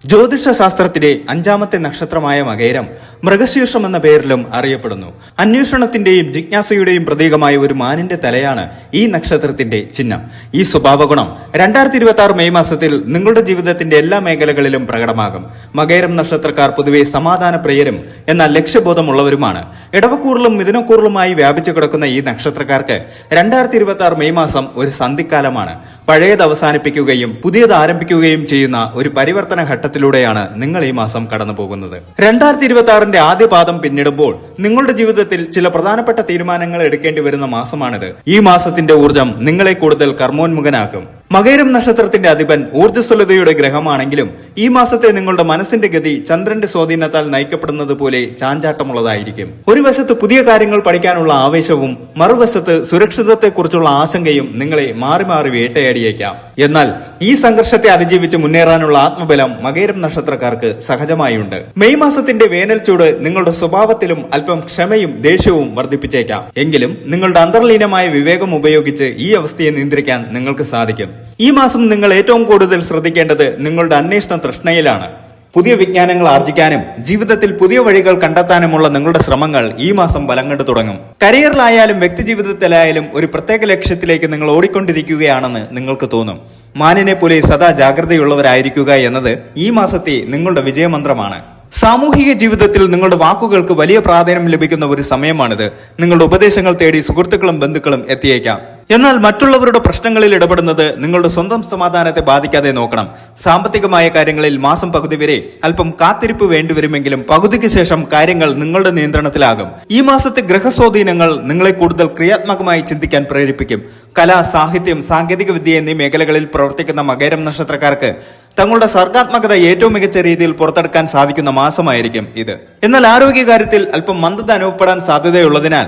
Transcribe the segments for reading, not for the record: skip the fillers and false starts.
ജ്യോതിഷ ശാസ്ത്രത്തിലെ അഞ്ചാമത്തെ നക്ഷത്രമായ മകേരം മൃഗശീർഷം എന്ന പേരിലും അറിയപ്പെടുന്നു. അന്വേഷണത്തിന്റെയും ജിജ്ഞാസയുടെയും പ്രതീകമായ ഒരു മാനിന്റെ തലയാണ് ഈ നക്ഷത്രത്തിന്റെ ചിഹ്നം. ഈ സ്വഭാവഗുണം 2026 മെയ് മാസത്തിൽ നിങ്ങളുടെ ജീവിതത്തിന്റെ എല്ലാ മേഖലകളിലും പ്രകടമാകും. മകേരം നക്ഷത്രക്കാർ പൊതുവെ സമാധാന പ്രിയരും എന്നാൽ ലക്ഷ്യബോധമുള്ളവരുമാണ്. ഇടവക്കൂറിലും മിഥുനക്കൂറിലുമായി വ്യാപിച്ചു കിടക്കുന്ന ഈ നക്ഷത്രക്കാർക്ക് 2026 മെയ് മാസം ഒരു സന്ധിക്കാലമാണ്. പഴയത് അവസാനിപ്പിക്കുകയും പുതിയത് ആരംഭിക്കുകയും ചെയ്യുന്ന ഒരു പരിവർത്തന ഘട്ടത്തിലൂടെയാണ് നിങ്ങൾ ഈ മാസം കടന്നു പോകുന്നത്. 2026 ആദ്യ പാദം പിന്നിടുമ്പോൾ നിങ്ങളുടെ ജീവിതത്തിൽ ചില പ്രധാനപ്പെട്ട തീരുമാനങ്ങൾ എടുക്കേണ്ടി വരുന്ന മാസമാണിത്. ഈ മാസത്തിന്റെ ഊർജം നിങ്ങളെ കൂടുതൽ കർമ്മോന്മുഖനാക്കും. മകേരം നക്ഷത്രത്തിന്റെ അധിപൻ ഊർജ്ജസ്വലതയുടെ ഗ്രഹമാണെങ്കിലും ഈ മാസത്തെ നിങ്ങളുടെ മനസ്സിന്റെ ഗതി ചന്ദ്രന്റെ സ്വാധീനത്താൽ നയിക്കപ്പെടുന്നത് പോലെ ചാഞ്ചാട്ടമുള്ളതായിരിക്കും. ഒരു വശത്ത് പുതിയ കാര്യങ്ങൾ പഠിക്കാനുള്ള ആവേശവും മറുവശത്ത് സുരക്ഷിതത്വത്തെക്കുറിച്ചുള്ള ആശങ്കയും നിങ്ങളെ മാറി മാറി വേട്ടയാടിയേക്കാം. എന്നാൽ ഈ സംഘർഷത്തെ അതിജീവിച്ച് മുന്നേറാനുള്ള ആത്മബലം മകേരം നക്ഷത്രക്കാർക്ക് സഹജമായുണ്ട്. മെയ് മാസത്തിന്റെ വേനൽ ചൂട് നിങ്ങളുടെ സ്വഭാവത്തിലും അല്പം ക്ഷമയും ദേഷ്യവും വർദ്ധിപ്പിച്ചേക്കാം. എങ്കിലും നിങ്ങളുടെ അന്തർലീനമായ വിവേകം ഉപയോഗിച്ച് ഈ അവസ്ഥയെ നിയന്ത്രിക്കാൻ നിങ്ങൾക്ക് സാധിക്കും. ഈ മാസം നിങ്ങൾ ഏറ്റവും കൂടുതൽ ശ്രദ്ധിക്കേണ്ടത് നിങ്ങളുടെ അന്വേഷണ തൃഷ്ണയിലാണ്. പുതിയ വിജ്ഞാനങ്ങൾ ആർജിക്കാനും ജീവിതത്തിൽ പുതിയ വഴികൾ കണ്ടെത്താനുമുള്ള നിങ്ങളുടെ ശ്രമങ്ങൾ ഈ മാസം ബലം കണ്ടു തുടങ്ങും. കരിയറിലായാലും വ്യക്തിജീവിതത്തിലായാലും ഒരു പ്രത്യേക ലക്ഷ്യത്തിലേക്ക് നിങ്ങൾ ഓടിക്കൊണ്ടിരിക്കുകയാണെന്ന് നിങ്ങൾക്ക് തോന്നും. മാനിനെ പോലെ സദാ ജാഗ്രതയുള്ളവരായിരിക്കുക എന്നത് ഈ മാസത്തെ നിങ്ങളുടെ വിജയമന്ത്രമാണ്. സാമൂഹിക ജീവിതത്തിൽ നിങ്ങളുടെ വാക്കുകൾക്ക് വലിയ പ്രാധാന്യം ലഭിക്കുന്ന ഒരു സമയമാണിത്. നിങ്ങളുടെ ഉപദേശങ്ങൾ തേടി സുഹൃത്തുക്കളും ബന്ധുക്കളും എത്തിയേക്കാം. എന്നാൽ മറ്റുള്ളവരുടെ പ്രശ്നങ്ങളിൽ ഇടപെടുന്നത് നിങ്ങളുടെ സ്വന്തം സമാധാനത്തെ ബാധിക്കാതെ നോക്കണം. സാമ്പത്തികമായ കാര്യങ്ങളിൽ മാസം പകുതി വരെ അല്പം കാത്തിരിപ്പ് വേണ്ടിവരുമെങ്കിലും പകുതിക്ക് ശേഷം കാര്യങ്ങൾ നിങ്ങളുടെ നിയന്ത്രണത്തിലാകും. ഈ മാസത്തെ ഗ്രഹസ്വാധീനങ്ങൾ നിങ്ങളെ കൂടുതൽ ക്രിയാത്മകമായി ചിന്തിക്കാൻ പ്രേരിപ്പിക്കും. കല, സാഹിത്യം, സാങ്കേതിക വിദ്യ എന്നീ മേഖലകളിൽ പ്രവർത്തിക്കുന്ന മകേരം നക്ഷത്രക്കാർക്ക് തങ്ങളുടെ സർഗാത്മകത ഏറ്റവും മികച്ച രീതിയിൽ പുറത്തെടുക്കാൻ സാധിക്കുന്ന മാസമായിരിക്കും ഇത്. എന്നാൽ ആരോഗ്യകാര്യത്തിൽ അല്പം മന്ദത അനുഭവപ്പെടാൻ സാധ്യതയുള്ളതിനാൽ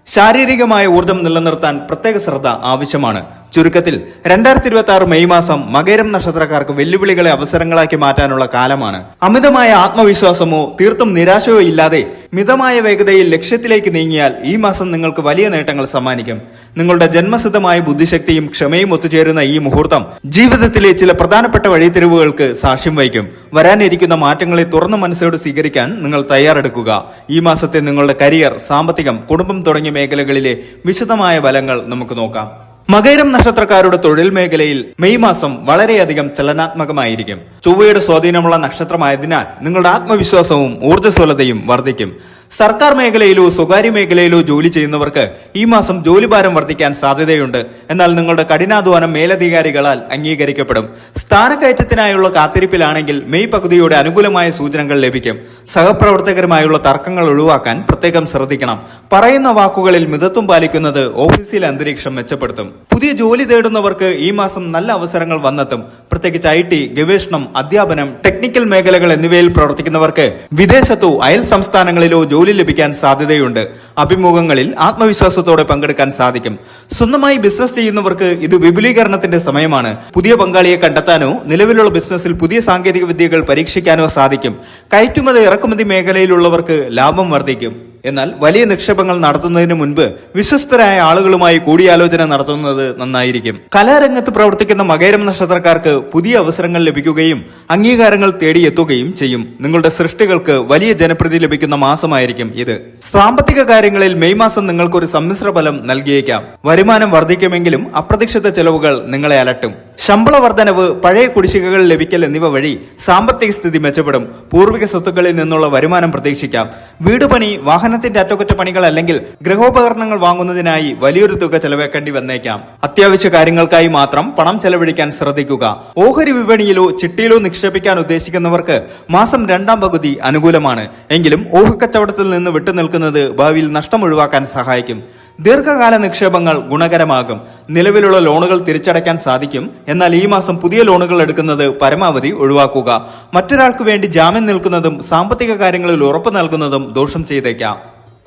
ശാരീരികമായ ഊർജം നിലനിർത്താൻ പ്രത്യേക ശ്രദ്ധ ആവശ്യമാണ്. ചുരുക്കത്തിൽ 2026 മെയ് മാസം മകേരം നക്ഷത്രക്കാർക്ക് വെല്ലുവിളികളെ അവസരങ്ങളാക്കി മാറ്റാനുള്ള കാലമാണ്. അമിതമായ ആത്മവിശ്വാസമോ തീർത്തും നിരാശയോ ഇല്ലാതെ മിതമായ വേഗതയിൽ ലക്ഷ്യത്തിലേക്ക് നീങ്ങിയാൽ ഈ മാസം നിങ്ങൾക്ക് വലിയ നേട്ടങ്ങൾ സമ്മാനിക്കും. നിങ്ങളുടെ ജന്മസിദ്ധമായ ബുദ്ധിശക്തിയും ക്ഷമയും ഒത്തുചേരുന്ന ഈ മുഹൂർത്തം ജീവിതത്തിലെ ചില പ്രധാനപ്പെട്ട വഴിത്തിരിവുകൾക്ക് സാക്ഷ്യം വഹിക്കും. വരാനിരിക്കുന്ന മാറ്റങ്ങളെ തുറന്ന മനസ്സോട് സ്വീകരിക്കാൻ നിങ്ങൾ തയ്യാറെടുക്കുക. ഈ മാസത്തെ നിങ്ങളുടെ കരിയർ, സാമ്പത്തികം, കുടുംബം തുടങ്ങിയ മേഖലകളിലെ വിശദമായ ഫലങ്ങൾ നമുക്ക് നോക്കാം. മകേരം നക്ഷത്രക്കാരുടെ തൊഴിൽ മേഖലയിൽ മെയ് മാസം വളരെയധികം ചലനാത്മകമായിരിക്കും. ചൊവ്വയുടെ സ്വാധീനമുള്ള നക്ഷത്രമായതിനാൽ നിങ്ങളുടെ ആത്മവിശ്വാസവും ഊർജ്ജസ്വലതയും വർദ്ധിക്കും. സർക്കാർ മേഖലയിലോ സ്വകാര്യ മേഖലയിലോ ജോലി ചെയ്യുന്നവർക്ക് ഈ മാസം ജോലിഭാരം വർദ്ധിക്കാൻ സാധ്യതയുണ്ട്. എന്നാൽ നിങ്ങളുടെ കഠിനാധ്വാനം മേലധികാരികളാൽ അംഗീകരിക്കപ്പെടും. സ്ഥാനക്കയറ്റത്തിനായുള്ള കാത്തിരിപ്പിലാണെങ്കിൽ മെയ് പകുതിയോടെ അനുകൂലമായ സൂചനകൾ ലഭിക്കും. സഹപ്രവർത്തകരുമായുള്ള തർക്കങ്ങൾ ഒഴിവാക്കാൻ പ്രത്യേകം ശ്രദ്ധിക്കണം. പറയുന്ന വാക്കുകളിൽ മിതത്വം പാലിക്കുന്നത് ഓഫീസിലെ അന്തരീക്ഷം മെച്ചപ്പെടുത്തും. പുതിയ ജോലി തേടുന്നവർക്ക് ഈ മാസം നല്ല അവസരങ്ങൾ വന്നെത്തും. പ്രത്യേകിച്ച് IT, ഗവേഷണം, അധ്യാപനം, ടെക്നിക്കൽ മേഖലകൾ എന്നിവയിൽ പ്രവർത്തിക്കുന്നവർക്ക് വിദേശത്തോ അയൽ സംസ്ഥാനങ്ങളിലോ ജോലി ലഭിക്കാൻ സാധ്യതയുണ്ട്. അഭിമുഖങ്ങളിൽ ആത്മവിശ്വാസത്തോടെ പങ്കെടുക്കാൻ സാധിക്കും. സ്വന്തമായി ബിസിനസ് ചെയ്യുന്നവർക്ക് ഇത് വിപുലീകരണത്തിന്റെ സമയമാണ്. പുതിയ പങ്കാളിയെ കണ്ടെത്താനോ നിലവിലുള്ള ബിസിനസ്സിൽ പുതിയ സാങ്കേതിക വിദ്യകൾ പരീക്ഷിക്കാനോ സാധിക്കും. കയറ്റുമതി ഇറക്കുമതി മേഖലയിലുള്ളവർക്ക് ലാഭം വർദ്ധിക്കും. എന്നാൽ വലിയ നിക്ഷേപങ്ങൾ നടത്തുന്നതിന് മുൻപ് വിശ്വസ്തരായ ആളുകളുമായി കൂടിയാലോചന നടത്തുന്നത് നന്നായിരിക്കും. കലാരംഗത്ത് പ്രവർത്തിക്കുന്ന മകേരം നക്ഷത്രക്കാർക്ക് പുതിയ അവസരങ്ങൾ ലഭിക്കുകയും അംഗീകാരങ്ങൾ തേടിയെത്തുകയും ചെയ്യും. നിങ്ങളുടെ സൃഷ്ടികൾക്ക് വലിയ ജനപ്രീതി ലഭിക്കുന്ന മാസമായിരിക്കും ഇത്. സാമ്പത്തിക കാര്യങ്ങളിൽ മെയ് മാസം നിങ്ങൾക്കൊരു സമ്മിശ്ര ഫലം നൽകിയേക്കാം. വരുമാനം വർദ്ധിക്കുമെങ്കിലും അപ്രതീക്ഷിത ചെലവുകൾ നിങ്ങളെ അലട്ടും. ശമ്പള വർധനവ്, പഴയ കുടിശ്ശികകൾ ലഭിക്കൽ എന്നിവ വഴി സാമ്പത്തിക സ്ഥിതി മെച്ചപ്പെടും. പൂർവിക സ്വത്തുക്കളിൽ നിന്നുള്ള വരുമാനം പ്രതീക്ഷിക്കാം. വീട് പണി, വാഹനത്തിന്റെ അറ്റകുറ്റപ്പണികൾ അല്ലെങ്കിൽ ഗൃഹോപകരണങ്ങൾ വാങ്ങുന്നതിനായി വലിയൊരു തുക ചെലവാക്കേണ്ടി വന്നേക്കാം. അത്യാവശ്യ കാര്യങ്ങൾക്കായി മാത്രം പണം ചെലവഴിക്കാൻ ശ്രദ്ധിക്കുക. ഓഹരി വിപണിയിലോ ചിട്ടിയിലോ നിക്ഷേപിക്കാൻ ഉദ്ദേശിക്കുന്നവർക്ക് മാസം രണ്ടാം പകുതി അനുകൂലമാണ്. എങ്കിലും ഊഹക്കച്ചവടത്തിൽ നിന്ന് വിട്ടുനിൽക്കുന്നത് ഭാവിയിൽ നഷ്ടം ഒഴിവാക്കാൻ സഹായിക്കും. ദീർഘകാല നിക്ഷേപങ്ങൾ ഗുണകരമാകും. നിലവിലുള്ള ലോണുകൾ തിരിച്ചടയ്ക്കാൻ സാധിക്കും. എന്നാൽ ഈ മാസം പുതിയ ലോണുകൾ എടുക്കുന്നത് പരമാവധി ഒഴിവാക്കുക. മറ്റൊരാൾക്ക് വേണ്ടി ജാമ്യം നിൽക്കുന്നതും സാമ്പത്തിക കാര്യങ്ങളിൽ ഉറപ്പ് നൽകുന്നതും ദോഷം ചെയ്തേക്കാം.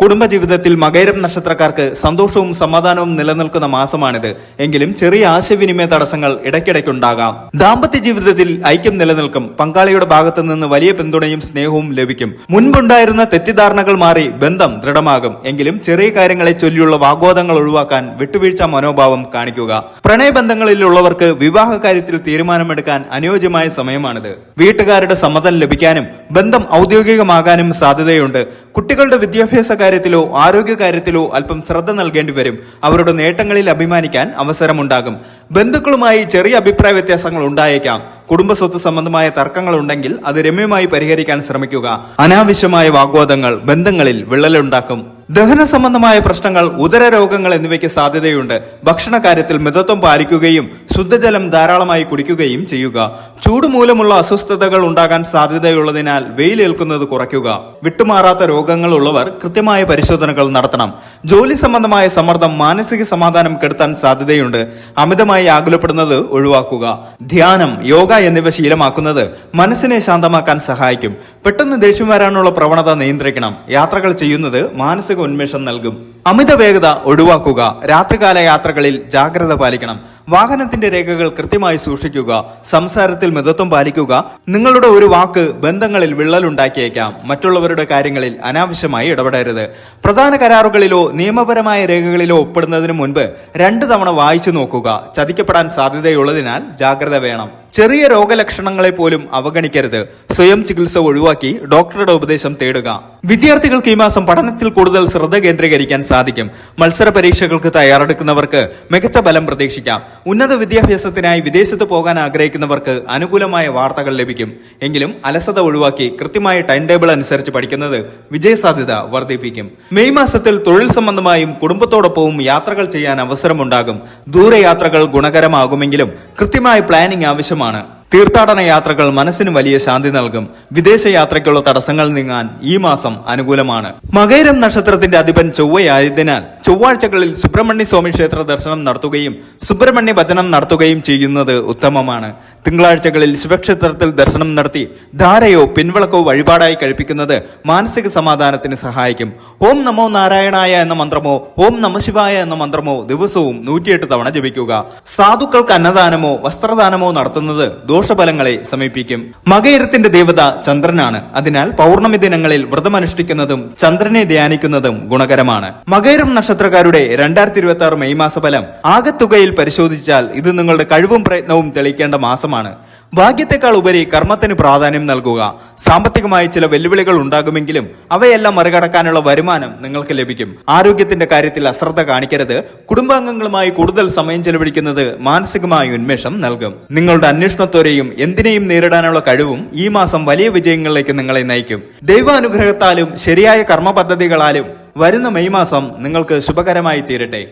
കുടുംബജീവിതത്തിൽ മകയിരം നക്ഷത്രക്കാർക്ക് സന്തോഷവും സമാധാനവും നിലനിൽക്കുന്ന മാസമാണിത്. എങ്കിലും ചെറിയ ആശയവിനിമയ തടസ്സങ്ങൾ ഇടയ്ക്കിടയ്ക്കുണ്ടാകാം. ദാമ്പത്യ ജീവിതത്തിൽ ഐക്യം നിലനിൽക്കും. പങ്കാളിയുടെ ഭാഗത്തു നിന്ന് വലിയ പിന്തുണയും സ്നേഹവും ലഭിക്കും. മുൻപുണ്ടായിരുന്ന തെറ്റിദ്ധാരണകൾ മാറി ബന്ധം ദൃഢമാകും. എങ്കിലും ചെറിയ കാര്യങ്ങളെ ചൊല്ലിയുള്ള വാഗ്വാദങ്ങൾ ഒഴിവാക്കാൻ വിട്ടുവീഴ്ച മനോഭാവം കാണിക്കുക. പ്രണയബന്ധങ്ങളിലുള്ളവർക്ക് വിവാഹ കാര്യത്തിൽ തീരുമാനമെടുക്കാൻ അനുയോജ്യമായ സമയമാണിത്. വീട്ടുകാരുടെ സമ്മതം ലഭിക്കാനും ബന്ധം ഔദ്യോഗികമാകാനും സാധ്യതയുണ്ട്. കുട്ടികളുടെ വിദ്യാഭ്യാസ കാര്യത്തിലോ ആരോഗ്യ കാര്യത്തിലോ അല്പം ശ്രദ്ധ നൽകേണ്ടി വരും. അവരുടെ നേട്ടങ്ങളിൽ അഭിമാനിക്കാൻ അവസരമുണ്ടാകും. ബന്ധുക്കളുമായി ചെറിയ അഭിപ്രായ വ്യത്യാസങ്ങൾ ഉണ്ടായേക്കാം. കുടുംബസ്വത്ത് സംബന്ധമായ തർക്കങ്ങൾ ഉണ്ടെങ്കിൽ അത് രമ്യമായി പരിഹരിക്കാൻ ശ്രമിക്കുക. അനാവശ്യമായ വാഗ്വാദങ്ങൾ ബന്ധങ്ങളിൽ വിള്ളലുണ്ടാക്കും. ദഹന സംബന്ധമായ പ്രശ്നങ്ങൾ, ഉദര രോഗങ്ങൾ എന്നിവയ്ക്ക് സാധ്യതയുണ്ട്. ഭക്ഷണ കാര്യത്തിൽ മിതത്വം പാലിക്കുകയും ശുദ്ധജലം ധാരാളമായി കുടിക്കുകയും ചെയ്യുക. ചൂട് മൂലമുള്ള അസ്വസ്ഥതകൾ ഉണ്ടാകാൻ സാധ്യതയുള്ളതിനാൽ വെയിലേൽക്കുന്നത് കുറയ്ക്കുക. വിട്ടുമാറാത്ത രോഗങ്ങൾ ഉള്ളവർ കൃത്യമായ പരിശോധനകൾ നടത്തണം. ജോലി സംബന്ധമായ സമ്മർദ്ദം മാനസിക സമാധാനം കെടുത്താൻ സാധ്യതയുണ്ട്. അമിതമായി ആകുലപ്പെടുന്നത് ഒഴിവാക്കുക. ധ്യാനം, യോഗ എന്നിവ ശീലമാക്കുന്നത് മനസ്സിനെ ശാന്തമാക്കാൻ സഹായിക്കും. പെട്ടെന്ന് ദേഷ്യം വരാനുള്ള പ്രവണത നിയന്ത്രിക്കണം. യാത്രകൾ ചെയ്യുന്നത് മാനസിക ഉന്മേഷം നൽകും. അമിത വേഗത ഒഴിവാക്കുക. രാത്രികാല യാത്രകളിൽ ജാഗ്രത പാലിക്കണം. വാഹനത്തിന്റെ രേഖകൾ കൃത്യമായി സൂക്ഷിക്കുക. സംസാരത്തിൽ മിതത്വം പാലിക്കുക. നിങ്ങളുടെ ഒരു വാക്ക് ബന്ധങ്ങളിൽ വിള്ളലുണ്ടാക്കിയേക്കാം. മറ്റുള്ളവരുടെ കാര്യങ്ങളിൽ അനാവശ്യമായി ഇടപെടരുത്. പ്രധാന കരാറുകളിലോ നിയമപരമായ രേഖകളിലോ ഒപ്പിടുന്നതിന് മുൻപ് 2 തവണ വായിച്ചു നോക്കുക. ചതിക്കപ്പെടാൻ സാധ്യതയുള്ളതിനാൽ ജാഗ്രത വേണം. ചെറിയ രോഗലക്ഷണങ്ങളെ പോലും അവഗണിക്കരുത്. സ്വയം ചികിത്സ ഒഴിവാക്കി ഡോക്ടറുടെ ഉപദേശം തേടുക. വിദ്യാർത്ഥികൾക്ക് ഈ മാസം പഠനത്തിൽ കൂടുതൽ ശ്രദ്ധ കേന്ദ്രീകരിക്കാൻ സാധിക്കും. മത്സര പരീക്ഷകൾക്ക് തയ്യാറെടുക്കുന്നവർക്ക് മികച്ച ഫലം പ്രതീക്ഷിക്കാം. ഉന്നത വിദ്യാഭ്യാസത്തിനായി വിദേശത്ത് പോകാൻ ആഗ്രഹിക്കുന്നവർക്ക് അനുകൂലമായ വാർത്തകൾ ലഭിക്കും. എങ്കിലും അലസത ഒഴിവാക്കി കൃത്യമായ ടൈം ടേബിൾ അനുസരിച്ച് പഠിക്കുന്നത് വിജയസാധ്യത വർദ്ധിപ്പിക്കും. മെയ് മാസത്തിൽ തൊഴിൽ സംബന്ധമായും കുടുംബത്തോടൊപ്പവും യാത്രകൾ ചെയ്യാൻ അവസരമുണ്ടാകും. ദൂരയാത്രകൾ ഗുണകരമാകുമെങ്കിലും കൃത്യമായ പ്ലാനിംഗ് ആവശ്യമാണ്. തീർത്ഥാടന യാത്രകൾ മനസ്സിന് വലിയ ശാന്തി നൽകും. വിദേശ യാത്രയ്ക്കുള്ള തടസ്സങ്ങൾ നീങ്ങാൻ ഈ മാസം അനുകൂലമാണ്. മകയിരം നക്ഷത്രത്തിന്റെ അധിപൻ ചൊവ്വയായതിനാൽ ചൊവ്വാഴ്ചകളിൽ സുബ്രഹ്മണ്യ സ്വാമി ക്ഷേത്ര ദർശനം നടത്തുകയും സുബ്രഹ്മണ്യ ഭജനം നടത്തുകയും ചെയ്യുന്നത് ഉത്തമമാണ്. തിങ്കളാഴ്ചകളിൽ ശിവക്ഷേത്രത്തിൽ ദർശനം നടത്തി ധാരയോ പിൻവിളക്കോ വഴിപാടായി കഴിപ്പിക്കുന്നത് മാനസിക സമാധാനത്തിന് സഹായിക്കും. ഓം നമോ നാരായണായ എന്ന മന്ത്രമോ ഓം നമശിവായ എന്ന മന്ത്രമോ ദിവസവും 108 തവണ ജപിക്കുക. സാധുക്കൾക്ക് അന്നദാനമോ വസ്ത്രദാനമോ നടത്തുന്നത് ദോഷഫലങ്ങളെ സമീപിക്കും. മകയിരത്തിന്റെ ദേവത ചന്ദ്രനാണ്. അതിനാൽ പൗർണമി ദിനങ്ങളിൽ വ്രതമനുഷ്ഠിക്കുന്നതും ചന്ദ്രനെ ധ്യാനിക്കുന്നതും ഗുണകരമാണ്. മകയിരം നക്ഷത്രക്കാരുടെ 2026 മെയ് മാസ ഫലം ആകെത്തുകയിൽ പരിശോധിച്ചാൽ ഇത് നിങ്ങളുടെ കഴിവും പ്രയത്നവും തെളിയിക്കേണ്ട മാസമാണ്. ഭാഗ്യത്തെക്കാൾ ഉപരി കർമ്മത്തിന് പ്രാധാന്യം നൽകുക. സാമ്പത്തികമായി ചില വെല്ലുവിളികൾ ഉണ്ടാകുമെങ്കിലും അവയെല്ലാം മറികടക്കാനുള്ള വരുമാനം നിങ്ങൾക്ക് ലഭിക്കും. ആരോഗ്യത്തിന്റെ കാര്യത്തിൽ അശ്രദ്ധ കാണിക്കരുത്. കുടുംബാംഗങ്ങളുമായി കൂടുതൽ സമയം ചെലവഴിക്കുന്നത് മാനസികമായ ഉന്മേഷം നൽകും. നിങ്ങളുടെ അന്വേഷണത്തോരെയും എന്തിനേയും നേരിടാനുള്ള കഴിവും ഈ മാസം വലിയ വിജയങ്ങളിലേക്ക് നിങ്ങളെ നയിക്കും. ദൈവാനുഗ്രഹത്താലും ശരിയായ കർമ്മ പദ്ധതികളാലും വരുന്ന മെയ് മാസം നിങ്ങൾക്ക് ശുഭകരമായി തീരട്ടെ.